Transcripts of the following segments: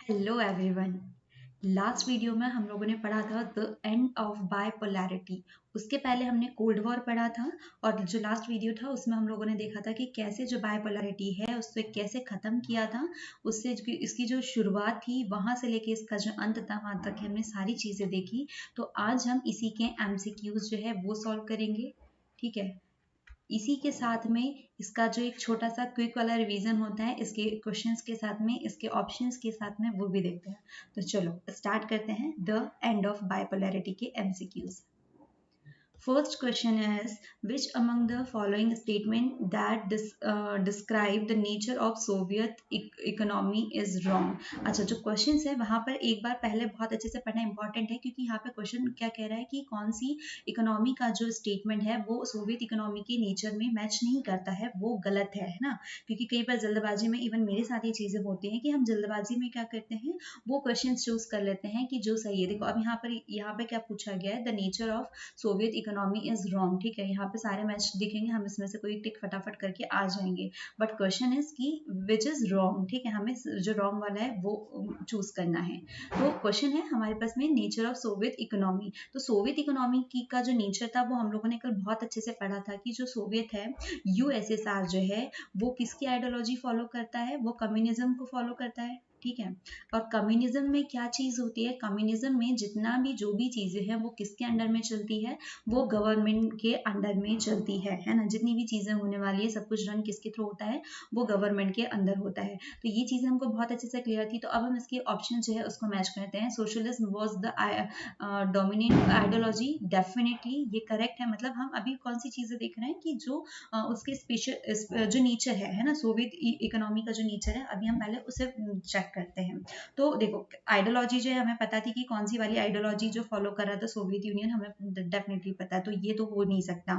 Hello everyone. Last video में हम लोगों ने पढ़ा था द एंड ऑफ बाइपोलैरिटी। उसके पहले हमने कोल्ड वॉर पढ़ा था और जो लास्ट वीडियो था उसमें हम लोगों ने देखा था कि कैसे जो बाइपोलैरिटी है उससे कैसे ख़त्म किया था। उससे इसकी जो शुरुआत थी वहाँ से लेके इसका जो अंत था वहाँ तक हमने सारी चीज़ें देखी। तो आज हम इसी के एमसीक्यूज जो है वो सॉल्व करेंगे। ठीक है, इसी के साथ में इसका जो एक छोटा सा क्विक वाला रिवीजन होता है इसके क्वेश्चंस के साथ में, इसके ऑप्शंस के साथ में, वो भी देखते हैं। तो चलो स्टार्ट करते हैं द एंड ऑफ बाइपोलैरिटी के MCQs. First question is, which among the following statement that describe the nature of Soviet economy is wrong? अच्छा, जो क्वेश्चन है वहां पर एक बार पहले बहुत अच्छे से पढ़ना इंपॉर्टेंट है, क्योंकि यहाँ पे क्वेश्चन क्या कह रहा है कि कौन सी इकोनॉमी का जो स्टेटमेंट है वो सोवियत इकोनॉमी के नेचर में मैच नहीं करता है, वो गलत है ना। क्योंकि कई बार जल्दबाजी में, इवन मेरे साथ ये चीजें होती हैं कि हम जल्दबाजी में क्या करते हैं, वो क्वेश्चन चूज कर लेते हैं कि जो सही है। देखो अब यहाँ पे क्या पूछा गया है, the nature of Soviet economy is wrong. ठीक है, यहाँ पे सारे मैच दिखेंगे, हम इसमें से कोई टिक फटाफट करके आ जाएंगे। बट क्वेश्चन इज कि विच इज रॉन्ग। ठीक है, हमें जो रॉन्ग वाला है वो चूज करना है। तो क्वेश्चन है हमारे पास में नेचर ऑफ सोवियत इकोनॉमी। तो सोवियत इकोनॉमी की का जो नेचर था वो हम लोगों ने कल बहुत अच्छे से पढ़ा था कि जो सोवियत है, यूएसएसआर जो है, वो किसकी आइडियोलॉजी फॉलो करता है, वो कम्युनिज्म को फॉलो करता है। ठीक है, और कम्युनिज्म में क्या चीज होती है, कम्युनिज्म में जितना भी जो भी चीजें हैं वो किसके अंडर में चलती है, वो गवर्नमेंट के अंडर में चलती है ना। जितनी भी चीजें होने वाली है सब कुछ रन किसके थ्रू होता है, वो गवर्नमेंट के अंदर होता है। तो ये चीजें हमको बहुत अच्छे से क्लियर थी। तो अब हम इसके ऑप्शन जो है उसको मैच करते हैं। Socialism was the dominant ideology, definitely ये करेक्ट है। मतलब हम अभी कौन सी चीजें देख रहे हैं कि जो उसके स्पेशल जो नेचर है ना, सोवियत इकोनॉमी का जो नेचर है, अभी हम पहले उसे चेक करते हैं। तो देखो आइडियोलॉजी जो है हमें पता थी कि कौन सी वाली आइडियोलॉजी जो फॉलो कर रहा था सोवियत यूनियन, हमें डेफिनेटली पता है। तो ये तो हो नहीं सकता।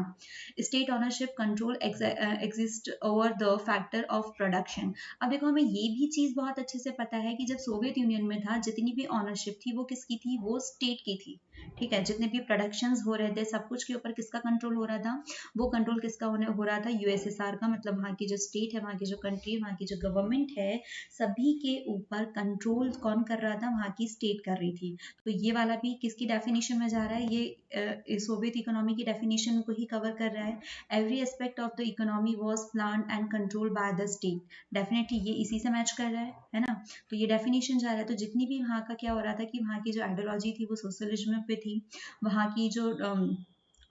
State ownership control exist over the factor of production. अब देखो हमें ये भी चीज बहुत अच्छे से पता है कि जब सोवियत यूनियन में था, जितनी भी ऑनरशिप थी वो किसकी थी, वो स्टेट की थी। ठीक है, जितने भी प्रोडक्शंस हो रहे थे सब कुछ के ऊपर किसका कंट्रोल हो रहा था, वो कंट्रोल किसका हो रहा था, यूएसएसआर का। मतलब वहाँ की जो स्टेट है, वहाँ की जो कंट्री है, वहाँ की जो गवर्नमेंट है, सभी के ऊपर कंट्रोल कौन कर रहा था, वहाँ की स्टेट कर रही थी। तो ये वाला भी किसकी डेफिनेशन में जा रहा है, ये सोवियत इकोनॉमी की डेफिनेशन को ही कवर कर रहा है। Every aspect of the economy was plan and control by the state. Definitely ये इसी से मैच कर रहा है ना। तो ये डेफिनेशन जा रहा है। तो जितनी भी वहाँ का क्या हो रहा था कि वहाँ की जो आइडियोलॉजी थी वो सोशलिज्म पे थी, वहाँ की जो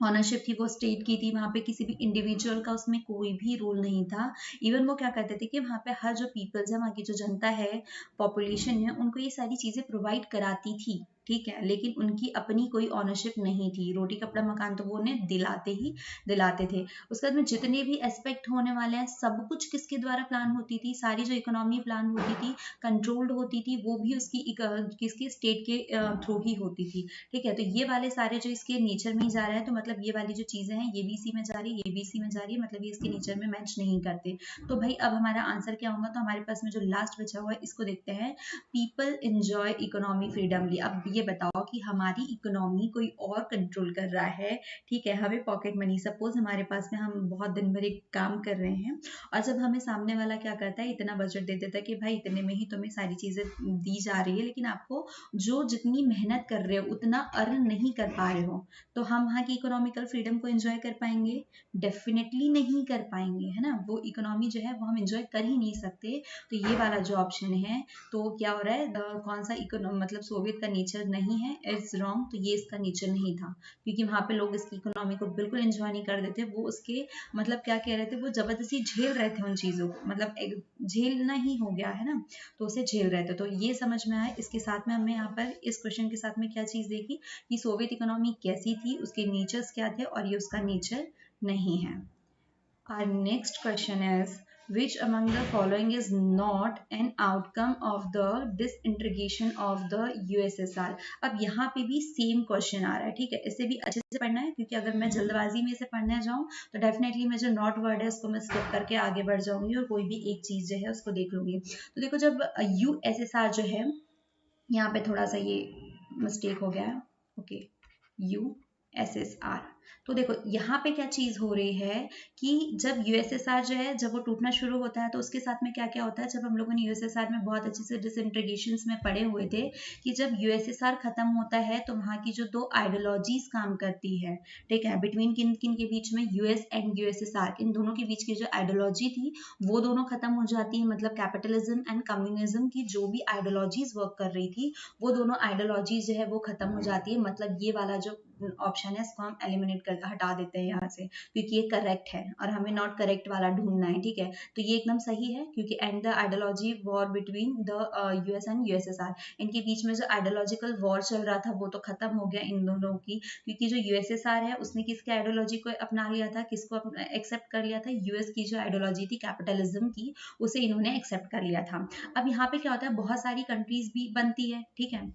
ऑनरशिप थी वो स्टेट की थी, वहाँ पे किसी भी इंडिविजुअल का उसमें कोई भी रोल नहीं था। इवन वो क्या करते थे कि वहाँ पे हर जो पीपल्स है, वहाँ की जो जनता है, पॉपुलेशन है, उनको ये सारी चीज़ें प्रोवाइड कराती थी। ठीक है, लेकिन उनकी अपनी कोई ऑनरशिप नहीं थी। रोटी कपड़ा मकान तो वो उन्हें दिलाते थे। उसके बाद में जितने भी एस्पेक्ट होने वाले हैं सब कुछ किसके द्वारा प्लान होती थी, सारी जो इकोनॉमी प्लान होती थी, कंट्रोल्ड होती थी, वो भी उसकी किसकी स्टेट के थ्रू ही होती थी। ठीक है, तो ये वाले सारे जो इसके नेचर में ही जा रहे हैं, तो मतलब ये वाली जो चीजें हैं ये भी इसी में जा रही है, ये भी इसी में जा रही है, मतलब ये इसके नेचर में मैच नहीं करते। तो भाई अब हमारा आंसर क्या होगा, तो हमारे पास में जो लास्ट बचा हुआ है इसको देखते हैं। People enjoy economy freedomly. अब ये बताओ कि हमारी इकोनॉमी कोई और कंट्रोल कर रहा है। ठीक है, हमें पॉकेट मनी, सपोज हमारे पास में हम बहुत दिन भर एक काम कर रहे हैं और जब हमें सामने वाला क्या करता है, इतना बजट दे देता है कि भाई इतने में ही तुम्हें सारी चीजें दी जा रही है, लेकिन आपको जो जितनी मेहनत कर रहे हो उतना अर्न नहीं कर पा रहे हो, तो हम वहाँ की इकोनॉमिकल फ्रीडम को एंजॉय कर पाएंगे? डेफिनेटली नहीं कर पाएंगे, है ना। वो इकोनॉमी जो है वो हम एंजॉय कर ही नहीं सकते। तो ये वाला जो ऑप्शन है, तो क्या हो रहा है, कौन सा मतलब सोवियत का नेचर नहीं है, इट्स रॉन्ग। तो ये इसका नेचर नहीं था, क्योंकि वहाँ पे लोग इसकी इकोनॉमी को बिल्कुल एंजॉय नहीं कर देते। वो उसके मतलब क्या कह रहे थे, वो जबरदस्ती झेल रहे थे उन चीज़ों को, मतलब झेलना ही हो गया है ना, तो उसे झेल रहे थे। तो ये समझ में आया। इसके साथ में हमने यहाँ पर इस क्वेश्चन के साथ में क्या चीज़ देखी कि सोवियत इकोनॉमी कैसी थी, उसके नेचर्स क्या थे, और ये उसका नेचर नहीं है। Our next question is, which among the following is not an outcome of the disintegration of the USSR? अब यहाँ पे भी सेम क्वेश्चन आ रहा है। ठीक है, इसे भी अच्छे से पढ़ना है, क्योंकि अगर मैं जल्दबाजी में इसे पढ़ने जाऊँ तो डेफिनेटली मैं जो नॉट वर्ड है उसको मैं स्किप करके आगे बढ़ जाऊंगी और कोई भी एक चीज जो है उसको देख लूंगी। तो देखो जब USSR जो है, यहाँ पे थोड़ा सा ये मिस्टेक हो गया है। Okay, USSR। तो देखो यहाँ पे क्या चीज हो रही है कि जब यूएसएसआर जो है जब वो टूटना शुरू होता है तो उसके साथ में क्या क्या होता है, जब हम लोगों ने यूएसएसआर में बहुत अच्छे से डिसइंटीग्रेशंस में पढ़े हुए थे कि जब यूएसएसआर खत्म होता है तो वहाँ की जो दो आइडियोलॉजीज काम करती है, ठीक है, बिटवीन किन किन के बीच में, यूएस एंड यूएसएसआर, इन दोनों के बीच की जो आइडियोलॉजी थी वो दोनों खत्म हो जाती है। मतलब कैपिटलिज्म एंड कम्युनिज्म की जो भी आइडियोलॉजीज वर्क कर रही थी वो दोनों आइडियोलॉजीज जो है वो खत्म हो जाती है। मतलब ये वाला जो ऑप्शन है इसको हम एलिमिनेट कर हटा देते हैं यहाँ से, क्योंकि ये करेक्ट है और हमें नॉट करेक्ट वाला ढूंढना है, ठीक है। तो ये एकदम सही है क्योंकि and the ideology war between the US and USSR, इनके बीच में जो आइडियोलॉजिकल वॉर चल रहा था वो तो खत्म हो गया इन दोनों की, क्योंकि जो यूएसएसआर है उसने किसकी आइडियोलॉजी को अपना लिया था, किसको एक्सेप्ट कर लिया था, यूएस की जो आइडियोलॉजी थी कैपिटलिज्म की उसे इन्होंने एक्सेप्ट कर लिया था। अब यहाँ पे क्या होता है, बहुत सारी कंट्रीज भी बनती है, ठीक है,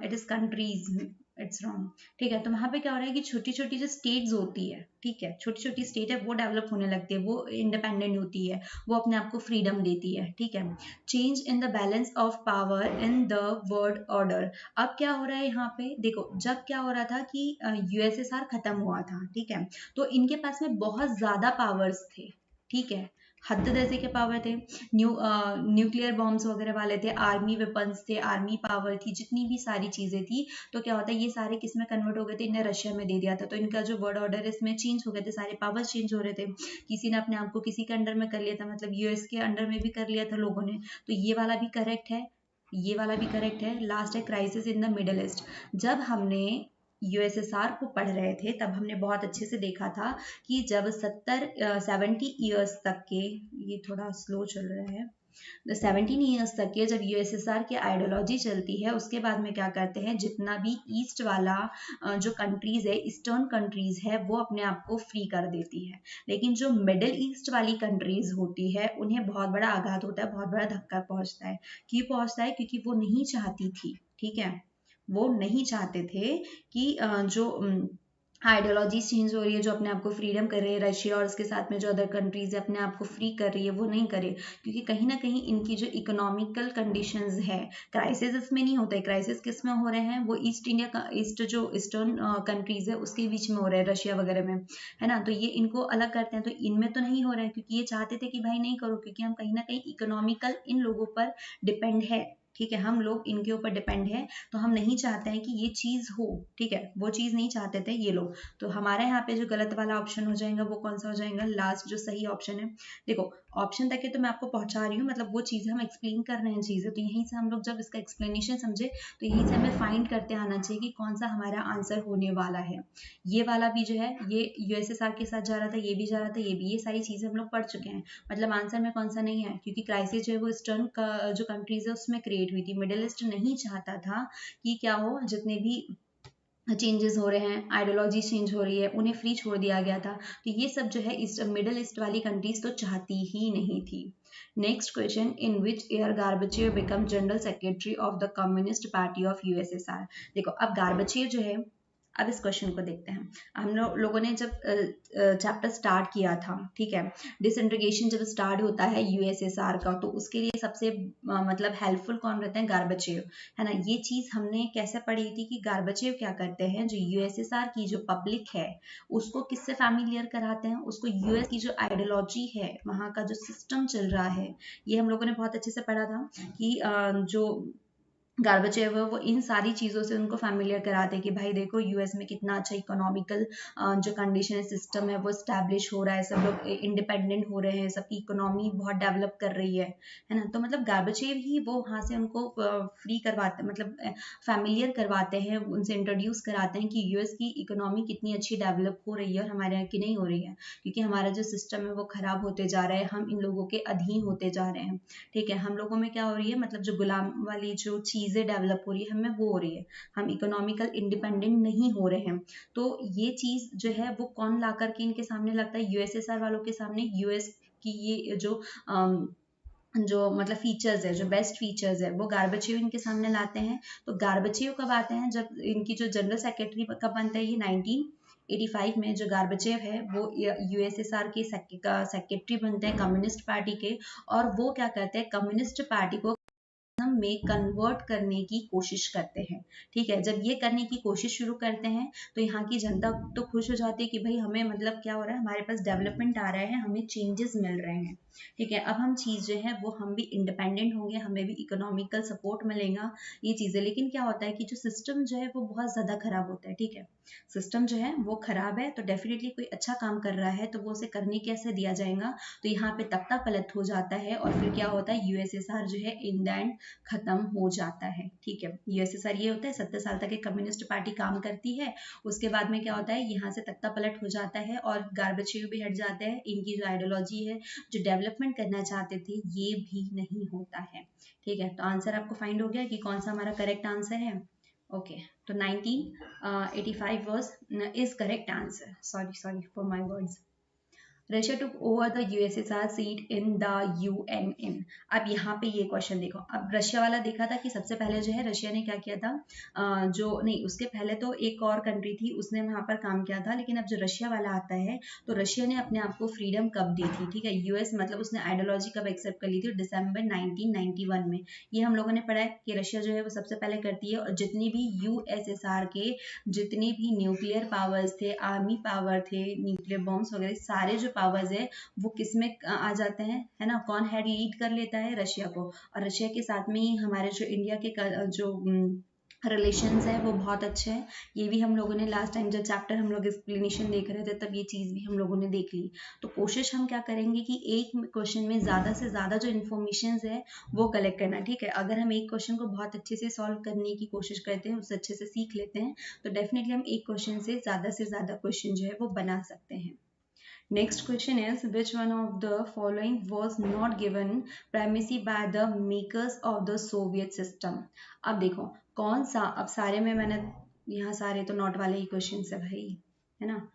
it is countries, it's wrong, ठीक है। तो वहां पे क्या हो रहा है कि छोटी छोटी जो स्टेट्स होती है, ठीक है, छोटी छोटी स्टेट है वो डेवलप होने लगती है, वो इंडिपेंडेंट होती है, वो अपने आप को फ्रीडम देती है, ठीक है। Change in the balance of power in the world order. अब क्या हो रहा है यहाँ पे देखो, जब क्या हो रहा था कि यूएसएसआर खत्म हुआ था, ठीक है, तो इनके पास में बहुत ज्यादा पावर्स थे, ठीक है, हद जैसे के पावर थे, न्यूक्लियर बॉम्ब्स वगैरह वाले थे, आर्मी वेपन्स थे, आर्मी पावर थी, जितनी भी सारी चीजें थी। तो क्या होता है ये सारे किस में कन्वर्ट हो गए थे, इन्हें रशिया में दे दिया था, तो इनका जो वर्ल्ड ऑर्डर है इसमें चेंज हो गए थे, सारे पावर्स चेंज हो रहे थे, किसी ने अपने आप को किसी के अंडर में कर लिया था, मतलब यूएस के अंडर में भी कर लिया था लोगों ने। तो ये वाला भी करेक्ट है, ये वाला भी करेक्ट है। लास्ट है crisis in the middle east. जब हमने यूएसएसआर को पढ़ रहे थे तब हमने बहुत अच्छे से देखा था कि जब 70 ईयर्स तक के, ये थोड़ा स्लो चल रहा है, 17 ईयर्स तक के जब यूएसएसआर की आइडियोलॉजी चलती है उसके बाद में क्या करते हैं, जितना भी ईस्ट वाला जो कंट्रीज है, ईस्टर्न कंट्रीज है, वो अपने आप को फ्री कर देती है। लेकिन जो मिडिल ईस्ट वाली कंट्रीज होती है उन्हें बहुत बड़ा आघात होता है, बहुत बड़ा धक्का पहुंचता है। क्यों पहुंचता है, क्योंकि वो नहीं चाहती थी, ठीक है, वो नहीं चाहते थे कि जो आइडियोलॉजी चेंज हो रही है, जो अपने आप को फ्रीडम कर रही है, रशिया और उसके साथ में जो अदर कंट्रीज है अपने आप को फ्री कर रही है, वो नहीं करे, क्योंकि कहीं ना कहीं इनकी जो इकोनॉमिकल कंडीशंस है, क्राइसिस इसमें नहीं होता है, क्राइसिस किस में हो रहे हैं, वो ईस्ट इंडिया का, ईस्ट जो ईस्टर्न कंट्रीज है उसके बीच में हो रहा है, रशिया वगैरह में, है ना। तो ये इनको अलग करते हैं, तो इनमें तो नहीं हो रहा है, क्योंकि ये चाहते थे कि भाई नहीं करो, क्योंकि हम कहीं ना कहीं इकोनॉमिकल इन लोगों पर डिपेंड है, ठीक है, हम लोग इनके ऊपर डिपेंड है, तो हम नहीं चाहते हैं कि ये चीज हो, ठीक है, वो चीज नहीं चाहते थे ये लोग। तो हमारे यहाँ पे जो गलत वाला ऑप्शन हो जाएगा वो कौन सा हो जाएगा, लास्ट जो सही ऑप्शन है। देखो ऑप्शन तक के तो मैं आपको पहुंचा रही हूँ, मतलब वो चीजें हम एक्सप्लेन कर रहे हैं चीजें, तो यहीं से हम लोग जब इसका एक्सप्लेनेशन समझे तो यहीं से हमें फाइंड करते आना चाहिए कि कौन सा हमारा आंसर होने वाला है। ये वाला भी जो है ये यूएसएसआर के साथ जा रहा था, ये भी जा रहा था, ये भी, ये सारी चीजें हम लोग पढ़ चुके हैं। मतलब आंसर में कौन सा नहीं है, क्योंकि क्राइसिस जो है वो ईस्टर्न का जो कंट्रीज है उसमें क्रिएट हुई थी, मिडिल ईस्ट नहीं चाहता था कि क्या हो, जितने भी चेंजेस हो रहे हैं, आइडियोलॉजी चेंज हो रही है, उन्हें फ्री छोड़ दिया गया था। तो ये सब जो है इस मिडिल ईस्ट वाली कंट्रीज तो चाहती ही नहीं थी। Next question, in which year Gorbachev become general secretary of the Communist Party of USSR. देखो अब गार्बचेव जो है, अब इस क्वेश्चन को देखते हैं। हम लोगों ने जब चैप्टर स्टार्ट किया था, ठीक है, डिसइंटीग्रेशन जब स्टार्ट होता है यूएसएसआर का, तो उसके लिए सबसे मतलब हेल्पफुल कौन रहते हैं, गार्बचेव, है ना। ये चीज हमने कैसे पढ़ी थी कि गार्बचेव क्या करते हैं, जो यूएसएसआर की जो पब्लिक है उसको किससे फैमिलियर कराते हैं, उसको यूएस की जो आइडियोलॉजी है, वहाँ का जो सिस्टम चल रहा है, ये हम लोगों ने बहुत अच्छे से पढ़ा था कि जो गार्बचेव है वो इन सारी चीज़ों से उनको फैमिलियर कराते हैं कि भाई देखो यूएस में कितना अच्छा इकोनॉमिकल जो कंडीशन सिस्टम है वो स्टैब्लिश हो रहा है, सब लोग इंडिपेंडेंट हो रहे हैं, सबकी इकोनॉमी बहुत डेवलप कर रही है ना। तो मतलब गार्बचेव ही वो वहाँ से उनको फ्री करवाते, मतलब फैमिलियर करवाते हैं, उनसे इंट्रोड्यूस कराते हैं कि यूएस की इकोनॉमी कितनी अच्छी डेवलप हो रही है और हमारे यहाँ की नहीं हो रही है, क्योंकि हमारा जो सिस्टम है वो खराब होते जा रहा है, हम इन लोगों के अधीन होते जा रहे हैं, ठीक है। हम लोगों में क्या हो रही है, मतलब जो गुलाम वाली जो चीजें डेवलप हो रही है हमें वो हो रही है, हम इकोनॉमिकल इंडिपेंडेंट नहीं हो रहे हैं। तो ये चीज जो है वो कौन ला करके इनके सामने लगता है, यूएसएसआर वालों के सामने, यूएस की ये जो मतलब फीचर्स है, जो बेस्ट फीचर्स है, वो गार्बचेव इनके सामने लाते हैं। तो गार्बचेव कब आते हैं, जब इनकी जो जनरल सेक्रेटरी कब बनता है, ये 1985 में जो गार्बचेव है वो यूएसएसआर के सेक्रेटरी बनते हैं कम्युनिस्ट पार्टी के, और वो क्या करते हैं, कम्युनिस्ट पार्टी को में कन्वर्ट करने की कोशिश करते हैं। ठीक है, जब ये करने की कोशिश शुरू करते हैं तो यहाँ की जनता तो खुश हो जाती है कि भाई हमें मतलब क्या हो रहा है, हमारे पास डेवलपमेंट आ रहा है, हमें चेंजेस मिल रहे हैं। ठीक है, अब हम चीज़ जो है वो हम भी इंडिपेंडेंट होंगे, हमें भी इकोनॉमिकल सपोर्ट मिलेगा, ये चीज़ें। लेकिन क्या होता है कि जो सिस्टम जो है वो बहुत ज़्यादा खराब होता है। ठीक है, सिस्टम जो है वो खराब है, तो डेफिनेटली कोई अच्छा काम कर रहा है तो वो उसे करने कैसे दिया जाएगा, तो यहाँ पे तख्ता पलट हो जाता है और फिर क्या होता है, यूएसएसआर जो है इन द एंड खत्म हो जाता है। ठीक है, यूएसएसआर ये होता है 70 साल तक एक कम्युनिस्ट पार्टी काम करती है, उसके बाद में क्या होता है, यहाँ से तख्ता पलट हो जाता है और गार्बेचेव भी हट जाते हैं, इनकी जो आइडियोलॉजी है, जो डेवलपमेंट करना चाहते थे, ये भी नहीं होता है। ठीक है, तो आंसर आपको फाइंड हो गया कि कौन सा हमारा करेक्ट आंसर है। ओके, तो 1985 was is correct answer. Sorry for my words. Russia took over the USSR seat in the UNN. अब यहाँ पे ये क्वेश्चन देखो, अब रशिया वाला देखा था कि सबसे पहले जो है रशिया ने क्या किया था, जो नहीं उसके पहले तो एक और कंट्री थी उसने वहाँ पर काम किया था, लेकिन अब जो रशिया वाला आता है तो रशिया ने अपने आप को फ्रीडम कब दी थी। ठीक है, यूएस मतलब उसने आइडियोलॉजी कब एक्सेप्ट कर ली थी, दिसंबर 1991 में। ये हम लोगों ने पढ़ा है कि रशिया जो है वो सबसे पहले करती है, और जितनी भी यूएसएसआर के जितने भी न्यूक्लियर पावर्स थे, आर्मी पावर थे, न्यूक्लियर बॉम्ब्स वगैरह सारे जो पावर्स है वो किस में आ जाते हैं, है ना, कौन हेड लीड कर लेता है, रशिया को। और रशिया के साथ में ही हमारे जो इंडिया के जो रिलेशंस है वो बहुत अच्छे हैं। ये भी हम लोगों ने लास्ट टाइम जब चैप्टर हम लोग एक्सप्लेनेशन देख रहे थे तब ये चीज़ भी हम लोगों ने देख ली। तो कोशिश हम क्या करेंगे कि एक क्वेश्चन में ज़्यादा से ज़्यादा जो इन्फॉर्मेशन है वो कलेक्ट करना। ठीक है, अगर हम एक क्वेश्चन को बहुत अच्छे से सॉल्व करने की कोशिश करते हैं, उससे अच्छे से सीख लेते हैं, तो डेफिनेटली हम एक क्वेश्चन से ज़्यादा क्वेश्चन जो है वो बना सकते हैं। Next question is, which one of the following was not given primacy by the makers of the Soviet system? अब देखो कौन सा, अब सारे में मैंने यहाँ सारे तो नॉट वाले ही क्वेश्चन है भाई, है ना।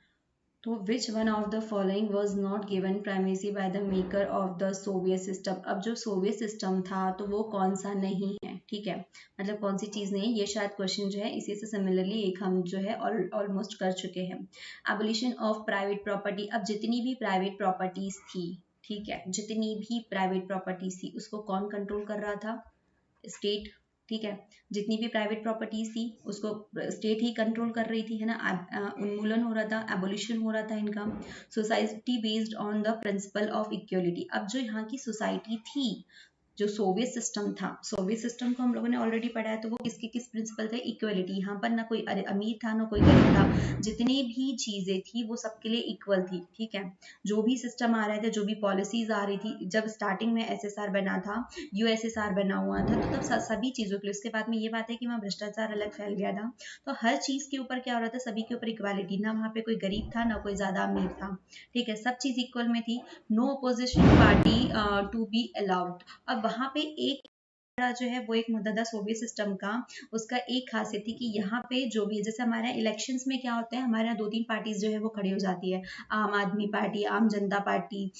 तो which one of the following was not given primacy by the maker of the Soviet system. अब जो सोवियत सिस्टम था तो वो कौन सा नहीं है। ठीक है, मतलब कौन सी चीज़ नहीं, ये शायद क्वेश्चन जो है इसी से सिमिलरली एक हम जो है ऑलमोस्ट कर चुके हैं। Abolition of private property. अब जितनी भी प्राइवेट प्रॉपर्टीज थी, ठीक है, जितनी भी प्राइवेट प्रॉपर्टीज थी उसको कौन कंट्रोल कर रहा था, स्टेट। ठीक है, जितनी भी प्राइवेट प्रॉपर्टीज थी उसको स्टेट ही कंट्रोल कर रही थी, है ना। उन्मूलन हो रहा था, एबोलिशन हो रहा था इनका। Society based on the principle of equality. अब जो यहाँ की सोसाइटी थी, जो सोवियत सिस्टम था, सोवियत सिस्टम को हम लोगों ने ऑलरेडी पढ़ा है, तो वो किसके किस प्रिंसिपल थे, इक्वलिटी। यहाँ पर ना कोई अमीर था ना कोई गरीब था, जितनी भी चीजें थी वो सबके लिए इक्वल थी। ठीक है, जो भी सिस्टम आ रहे थे, जो भी पॉलिसीज आ रही थी, जब स्टार्टिंग में एसएसआर बना था, यूएसएसआर बना हुआ था, तो तब सभी चीजों के लिए, उसके बाद में ये बात है कि वहाँ भ्रष्टाचार अलग फैल गया था, तो हर चीज के ऊपर क्या हो रहा था, सभी के ऊपर इक्वालिटी, ना वहाँ पे कोई गरीब था ना कोई ज्यादा अमीर था। ठीक है, सब चीज इक्वल में थी। No opposition party to be allowed. अब वहाँ पे एक जो है वो एक मुद्दा था सोवियत सिस्टम का, उसका एक खासियत थी कि यहाँ पे जो भी, जैसे हमारे यहाँ इलेक्शंस में क्या होता है, हमारे यहाँ 2-3 पार्टीज जो है वो खड़ी हो जाती है, आम आदमी पार्टी, आम जनता पार्टी,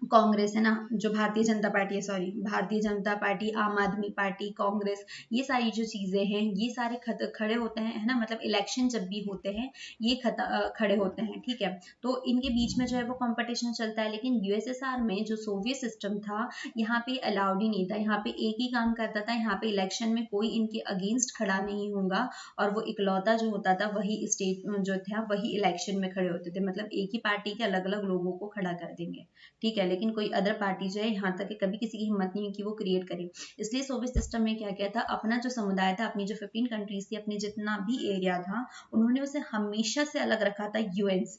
कांग्रेस, है ना, जो भारतीय जनता पार्टी है, सॉरी, भारतीय जनता पार्टी, आम आदमी पार्टी, कांग्रेस, ये सारी जो चीजें हैं ये सारे खड़े होते हैं, है ना, मतलब इलेक्शन जब भी होते हैं ये खड़े होते हैं। ठीक है, तो इनके बीच में जो है वो कंपटीशन चलता है। लेकिन यूएसएसआर में जो सोवियत सिस्टम था यहाँ पे अलाउड ही नहीं था, यहाँ पे एक ही काम करता था, यहाँ पे इलेक्शन में कोई इनके अगेंस्ट खड़ा नहीं होगा, और वो इकलौता जो होता था वही स्टेट जो था वही इलेक्शन में खड़े होते थे, मतलब एक ही पार्टी के अलग अलग लोगों को खड़ा कर देंगे। ठीक है, लेकिन कोई अदर पार्टी जो है यहाँ तक कि कभी किसी की हिम्मत नहीं है कि वो क्रिएट करे। इसलिए सोवियत सिस्टम में क्या किया था, अपना जो समुदाय था, अपनी जो 15 कंट्रीज थी, अपनी जितना भी एरिया था, उन्होंने उसे हमेशा से अलग रखा था यूएस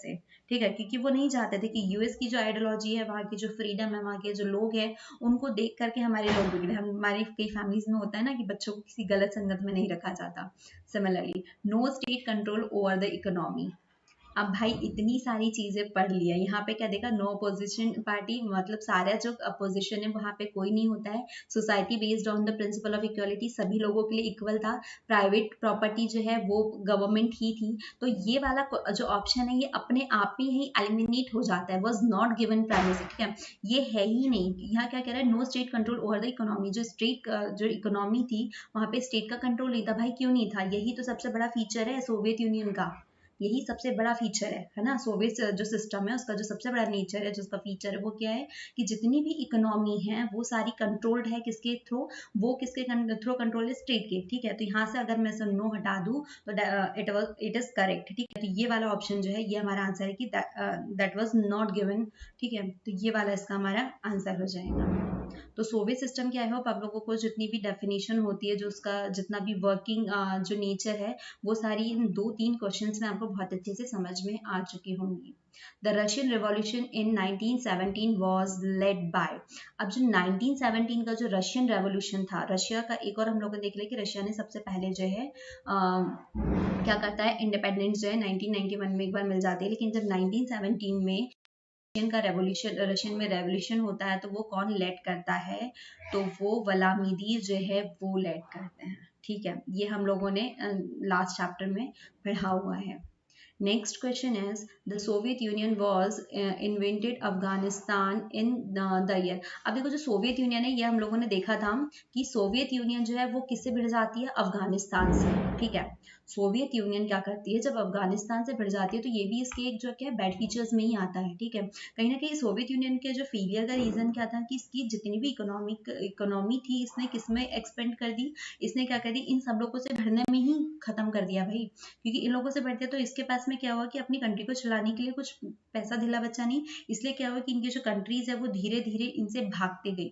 से। ठीक है, क्योंकि वो नहीं चाहते थे कि यूएस की जो आइडियोलॉजी है, वहाँ की जो फ्रीडम है, वहाँ के जो लोग हैं, उनको देख करके हमारे लोग बिगड़े। हमारी कई फैमिलीज में होता है ना कि बच्चों को किसी गलत संगत में नहीं रखा जाता। Similarly no state control over the economy. अब भाई इतनी सारी चीजें पढ़ लिया, यहाँ पे क्या देखा, नो अपोजिशन पार्टी, मतलब सारा जो अपोजिशन है वहाँ पे कोई नहीं होता है। Society based on the principle of equality, सभी लोगों के लिए इक्वल था। प्राइवेट प्रॉपर्टी जो है वो गवर्नमेंट ही थी। तो ये वाला जो ऑप्शन है ये अपने आप में ही एलिमिनेट हो जाता है, वॉज नॉट गिवन प्राइमेसी। ठीक है, ये है ही नहीं। यहाँ क्या कह रहा है, no state control over the economy. जो स्टेट जो इकोनॉमी थी वहाँ पे स्टेट का कंट्रोल नहीं था। भाई क्यों नहीं था, यही तो सबसे बड़ा फीचर है सोवियत यूनियन का। यही सबसे बड़ा फीचर है ना। सोवियत जो सिस्टम है उसका जो सबसे बड़ा नेचर है, जो उसका फीचर है वो क्या है कि जितनी भी इकोनॉमी है वो सारी कंट्रोल्ड है किसके थ्रू, वो किसके थ्रू कंट्रोल है, स्टेट के। ठीक है, तो यहाँ से अगर मैं नो हटा दूं तो इट इज करेक्ट। ठीक है, तो ये वाला ऑप्शन जो है ये हमारा आंसर है कि दैट वाज नॉट गिवन। ठीक है, तो ये वाला इसका हमारा आंसर हो जाएगा। तो सोवियत सिस्टम की आई होप आप लोगों को जितनी भी डेफिनेशन होती है, जो उसका जितना भी वर्किंग जो नेचर है, वो सारी इन 2-3 क्वेश्चंस में आपको बहुत अच्छे से समझ में आ चुकी होंगी। The Russian revolution in 1917 was led by. अब जो 1917 का जो रशियन रेवोल्यूशन था, रशिया का एक और हम लोग देख लिया कि रशिया ने सबसे पहले जो है क्या करता है, इंडिपेंडेंस जो है 1991 में एक बार मिल जाती है, लेकिन जब 1917 में रशियन में रेवोल्यूशन होता है तो वो कौन लेड करता है, तो वो व्लादिमीर जो है वो लेड करते हैं। ठीक है, ये हम लोगों ने लास्ट चैप्टर में पढ़ा हुआ है। Next question is the Soviet union was invented Afghanistan in the year. अब देखो जो सोवियत यूनियन है ये हम लोगों ने देखा था कि सोवियत यूनियन जो है वो किससे भिड़ जाती है, अफगानिस्तान से। ठीक है, सोवियत यूनियन क्या करती है, जब अफगानिस्तान से भिड़ जाती है तो ये भी इसके एक जो क्या बैड फीचर्स में ही आता है। ठीक है, कहीं ना कहीं सोवियत यूनियन के जो फेलियर का रीजन क्या था कि इसकी जितनी भी इकोनॉमी थी इसने किसमें एक्सपेंड कर दी, इसने क्या कर दी, इन सब लोगों से भिड़ने में ही खत्म कर दिया भाई। क्योंकि इन लोगों से बढ़ते तो इसके पास में क्या हुआ कि अपनी कंट्री को चलाने के लिए कुछ पैसा धिला बच्चा नहीं, इसलिए क्या हुआ कि इनकी जो कंट्रीज है वो धीरे धीरे इनसे भागते गई।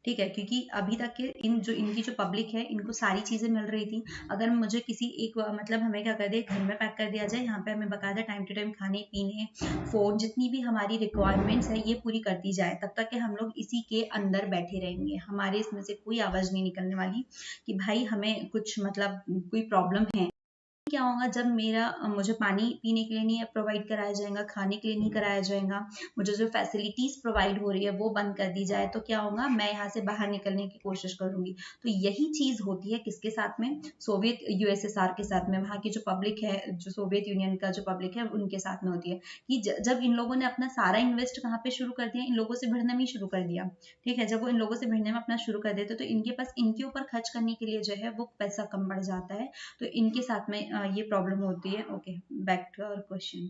ठीक है, क्योंकि अभी तक के इनकी जो पब्लिक है इनको सारी चीजें मिल रही थी। अगर मुझे किसी एक मतलब हमें क्या कर दे, घर में पैक कर दिया जाए, यहाँ पे हमें बकायदा टाइम टू टाइम खाने पीने फोन जितनी भी हमारी रिक्वायरमेंट्स है ये पूरी करती जाए, तब तक के हम लोग इसी के अंदर बैठे रहेंगे, हमारे इसमें से कोई आवाज नहीं निकलने वाली कि भाई हमें कुछ मतलब कोई प्रॉब्लम है। क्या होगा जब मुझे पानी पीने के लिए नहीं प्रोवाइड कराया जाएगा, खाने के लिए नहीं कराया जाएगा, मुझे जो फैसिलिटीज प्रोवाइड हो रही है वो बंद कर दी जाए, तो क्या होगा, मैं यहाँ से बाहर निकलने की कोशिश करूंगी। तो यही चीज होती है किसके साथ में, सोवियत यूएसएसआर के साथ में, वहाँ की जो पब्लिक है, जो सोवियत यूनियन का जो पब्लिक है उनके साथ में होती है कि जब इन लोगों ने अपना सारा इन्वेस्ट कहाँ पे शुरू कर दिया, इन लोगों से भिड़ने में शुरू कर दिया। ठीक है, जब वो इन लोगों से भिड़ने में अपना शुरू कर देते तो इनके पास इनके ऊपर खर्च करने के लिए जो है वो पैसा कम बढ़ जाता है, तो इनके साथ में ये प्रॉब्लम होती है। Okay, back to our question.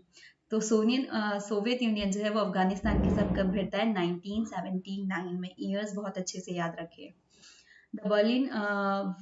तो सोवियत यूनियन जो है वो अफगानिस्तान के साथ कब भिड़ता है, 1979 में। ईयर्स बहुत अच्छे से याद रखिए। The Berlin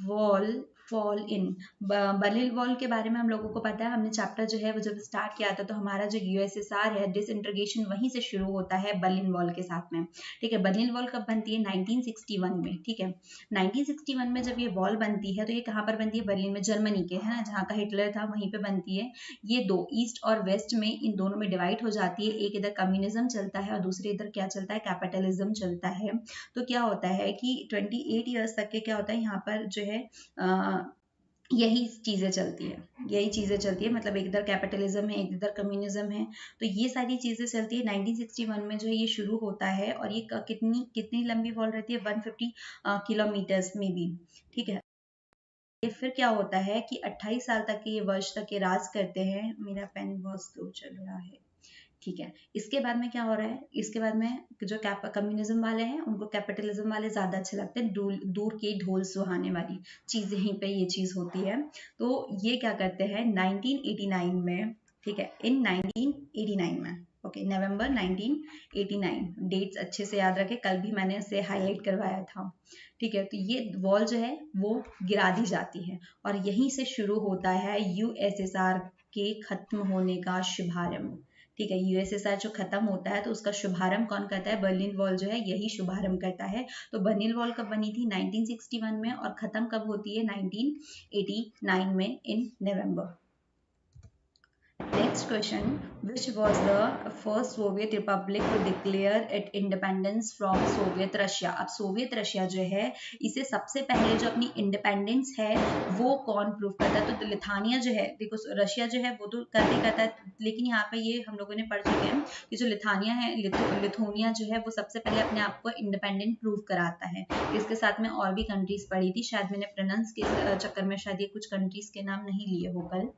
wall fall in, Berlin wall के बारे में हम लोगों को पता है, हमने चैप्टर जो है वो जब स्टार्ट किया था तो हमारा जो यूएसएसआर है डिसइंटीग्रेशन वहीं से शुरू होता है बर्लिन वॉल के साथ में। ठीक है, बर्लिन वॉल कब बनती है, 1961 में। ठीक है, 1961 में जब ये वॉल बनती है तो ये कहाँ पर बनती है, बर्लिन में, जर्मनी के, है ना, जहाँ का हिटलर था वहीं पे बनती है। ये दो ईस्ट और वेस्ट में, इन दोनों में डिवाइड हो जाती है, एक इधर कम्युनिज्म चलता है और दूसरे इधर क्या चलता है, कैपिटलिज्म चलता है। तो क्या होता है कि 28 ईयर्स तक के क्या होता है यहाँ पर जो है यही चीजें चलती है, मतलब एक इधर कैपिटलिज्म है, एक इधर कम्युनिज्म है, तो ये सारी चीजें चलती है। 1961 में जो है ये शुरू होता है और ये कितनी लंबी वॉल रहती है, 150 किलोमीटर्स में भी। ठीक है, ये फिर क्या होता है कि 28 साल तक के ये वर्ष तक ये राज करते हैं। मेरा पेन बहुत स्लो चल रहा है। ठीक है, इसके बाद में क्या हो रहा है, इसके बाद में जो कम्युनिज्म वाले हैं उनको कैपिटलिज्म वाले ज्यादा अच्छे लगते हैं, दूर के ढोल सुहाने वाली चीज यहीं पे ये चीज होती है। तो ये क्या करते हैं 1989 में। ठीक है, इन 1989 में, ओके, नवंबर 1989, डेट्स अच्छे से याद रखें, कल भी मैंने इसे हाईलाइट करवाया था। ठीक है, तो ये वॉल जो है वो गिरा दी जाती है और यहीं से शुरू होता है यूएसएसआर के खत्म होने का शुभारंभ। ठीक है, यूएसएसआर जो खत्म होता है तो उसका शुभारंभ कौन करता है, बर्लिन वॉल जो है यही शुभारंभ करता है। तो बर्लिन वॉल कब बनी थी, 1961 में, और खत्म कब होती है, 1989 में इन नवंबर। Next question, which was the first Soviet Republic to declare its independence from Soviet Russia? अब सोवियत रशिया जो है इसे सबसे पहले जो अपनी इंडिपेंडेंस है वो कौन प्रूव करता है, तो लिथानिया जो है, देखो रशिया जो है वो तो करता है, लेकिन यहाँ पे ये हम लोगों ने पढ़ चुके हैं कि जो लिथानिया है, लिथुनिया जो है वो सबसे पहले अपने आप को इंडिपेंडेंट प्रूव कराता है। इसके साथ में और भी कंट्रीज पढ़ी थी, शायद मैंने प्रोनाउंस के चक्कर में शायद ये कुछ कंट्रीज के नाम नहीं लिए हो कल।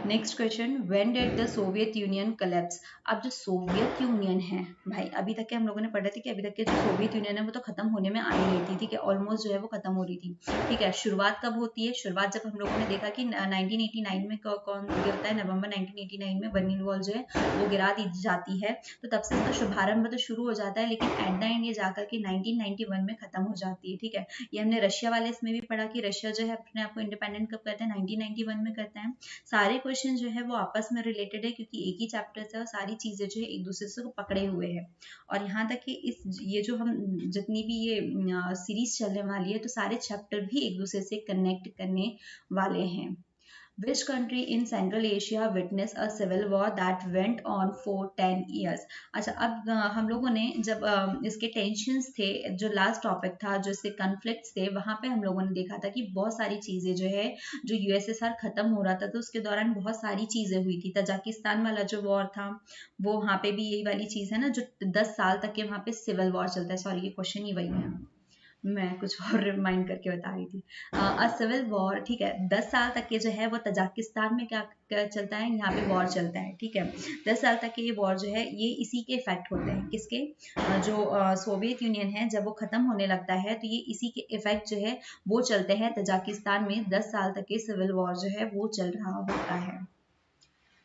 Next question, when did the Soviet union collapse. अब जो सोवियत यूनियन है भाई, अभी तक के हम लोगों ने पढ़ा था कि अभी तक के जो सोवियत यूनियन है वो तो खत्म होने में आ ही रही थी, ठीक है, ऑलमोस्ट जो है वो खत्म हो रही थी, ठीक है। शुरुआत कब होती है? शुरुआत जब हम लोगों ने देखा कि 1989 में कौन गिरता है, नवंबर 1989 में बर्लिन वॉल जो है वो गिरा दी जाती है, तो तब से इसका शुभारंभ तो शुरू हो जाता है, लेकिन एट द एंड ये जाकर के 1991 में खत्म हो जाती है, ठीक है। ये हमने रशिया वाले इसमें भी पढ़ा कि रशिया जो है अपने आप को इंडिपेंडेंट कब करता है, 1991 में करता है। सारे क्वेश्चन जो है वो आपस में रिलेटेड है, क्योंकि एक ही चैप्टर से और सारी चीजें जो है एक दूसरे से पकड़े हुए हैं। और यहाँ तक कि ये जो हम जितनी भी ये सीरीज चलने वाली है, तो सारे चैप्टर भी एक दूसरे से कनेक्ट करने वाले हैं। Which country in Central Asia witnessed a civil war that went on for 10 years? अच्छा, अब हम लोगों ने जब इसके टेंशन्स थे, जो लास्ट टॉपिक था, जो इसके कन्फ्लिक्ट्स थे, वहाँ पे हम लोगों ने देखा था कि बहुत सारी चीज़ें जो है, जो यूएसएसआर खत्म हो रहा था तो उसके दौरान बहुत सारी चीज़ें हुई थी। तजाकिस्तान वाला जो वॉर था, वो वहाँ पे भी यही वाली चीज़ है ना, जो 10 साल तक के वहाँ पे सिविल वॉर चलता है। सॉरी, ये क्वेश्चन ही वही है, मैं कुछ और रिमाइंड करके बता रही थी। सिविल वॉर, ठीक है, 10 साल तक के जो है वो तजाकिस्तान में क्या चलता है, यहाँ पे वॉर चलता है, ठीक है। 10 साल तक के ये वॉर जो है ये इसी के इफेक्ट होते हैं, किसके, जो सोवियत यूनियन है जब वो खत्म होने लगता है तो ये इसी के इफेक्ट जो है वो चलते हैं। तजाकिस्तान में 10 साल तक के सिविल वॉर जो है वो चल रहा होता है।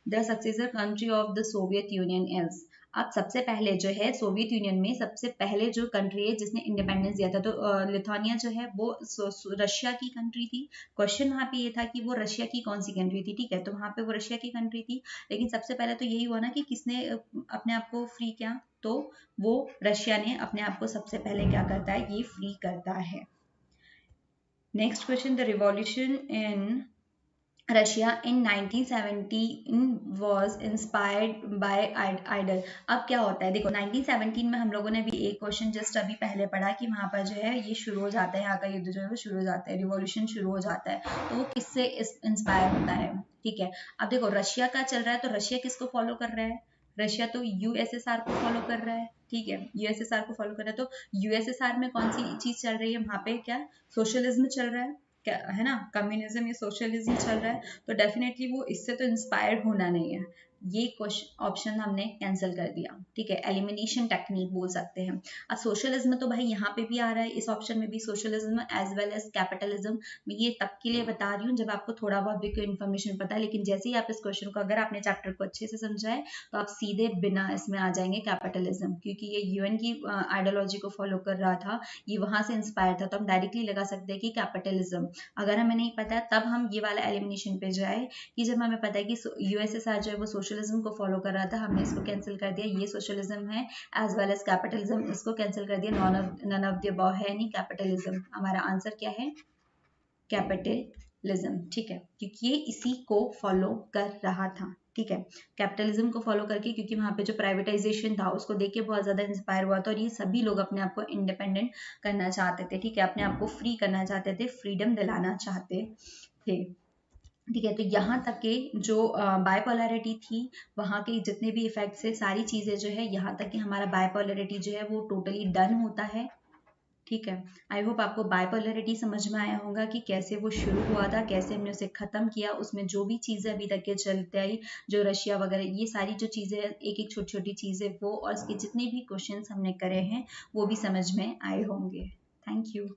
The successor country of the Soviet union is. अब सबसे पहले जो है सोवियत यूनियन में सबसे पहले जो कंट्री है जिसने इंडिपेंडेंस दिया था, तो लिथुआनिया जो है वो रशिया की कंट्री थी। क्वेश्चन वहाँ पे ये था कि वो रशिया की कौन सी कंट्री थी, ठीक है, तो वहाँ पे वो रशिया की कंट्री थी। लेकिन सबसे पहले तो यही हुआ ना कि किसने अपने आप को फ्री किया, तो वो रशिया ने अपने आप को सबसे पहले क्या करता है, ये फ्री करता है। Next question, the revolution in Russia in 1917 was inspired by idol। अब क्या होता है, देखो 1917 में हम लोगों ने भी एक क्वेश्चन जस्ट अभी पहले पढ़ा कि वहां पर जो है ये शुरू हो जाता है, यहाँ का युद्ध जो है वो शुरू हो जाता है, रिवॉल्यूशन शुरू हो जाता है, तो वो किससे इंस्पायर होता है, ठीक है। अब देखो रशिया का चल रहा है, तो रशिया किसको फॉलो कर रहा है, रशिया तो यूएसएसआर को फॉलो कर रहा है, ठीक है, यूएसएसआर को फॉलो कर रहा है। तो यूएसएसआर में कौन सी चीज चल रही है, वहां पे क्या सोशलिज्म चल रहा है, क्या है ना, कम्युनिज्म या सोशलिज्म चल रहा है, तो डेफिनेटली वो इससे तो इंस्पायर होना नहीं है। ये क्वेश्चन ऑप्शन हमने कैंसिल कर दिया, ठीक है, एलिमिनेशन टेक्निक बोल सकते हैं। अब सोशलिज्म तो भाई यहाँ पे भी आ रहा है, इस ऑप्शन में भी socialism as well as capitalism. मैं ये तब के लिए बता रही हूँ जब आपको थोड़ा बहुत भी कोई इन्फॉर्मेशन पता है, लेकिन जैसे ही आप इस क्वेश्चन को, अगर आपने चैप्टर को अच्छे से समझा है, तो आप सीधे बिना इसमें आ जाएंगे कैपिटलिज्म, क्योंकि ये यूएन की आइडियोलॉजी को फॉलो कर रहा था, ये वहां से इंस्पायर था, तो हम डायरेक्टली लगा सकते हैं कि कैपिटलिज्म। अगर हमें नहीं पता है तब हम ये वाला एलिमिनेशन पे जाए, कि जब हमें पता है कि यूएसएसआर जो है वो सोशलिज्म को फॉलो कर रहा था, हमने इसको कैंसिल कर दिया, ये सोशलिज्म है, एज वेल एज कैपिटलिज्म, इसको कैंसिल कर दिया, नन ऑफ द अबव है नहीं कैपिटलिज्म। हमारा आंसर क्या है, कैपिटलिज्म, ठीक है, क्योंकि ये इसी को फॉलो कर रहा था, ठीक है, कैपिटलिज्म को फॉलो करके, क्योंकि वहां पे जो प्राइवेटाइजेशन था उसको देख के बहुत ज्यादा इंस्पायर हुआ था, और ये सभी लोग अपने आप को इंडिपेंडेंट करना चाहते थे, ठीक है, अपने आप को फ्री करना चाहते थे, फ्रीडम दिलाना चाहते थे, ठीक है। तो यहाँ तक के जो बायपोलैरिटी थी, वहाँ के जितने भी इफेक्ट्स है, सारी चीजें जो है, यहाँ तक कि हमारा बायपोलैरिटी जो है वो टोटली डन होता है, ठीक है। आई होप आपको बायपोलैरिटी समझ में आया होगा कि कैसे वो शुरू हुआ था, कैसे हमने उसे खत्म किया, उसमें जो भी चीजें अभी तक के चलते आई, जो रशिया वगैरह, ये सारी जो चीजें एक एक छोटी छोटी चीजें वो, और इसके जितने भी क्वेश्चंस हमने करे हैं वो भी समझ में आए होंगे। Thank you.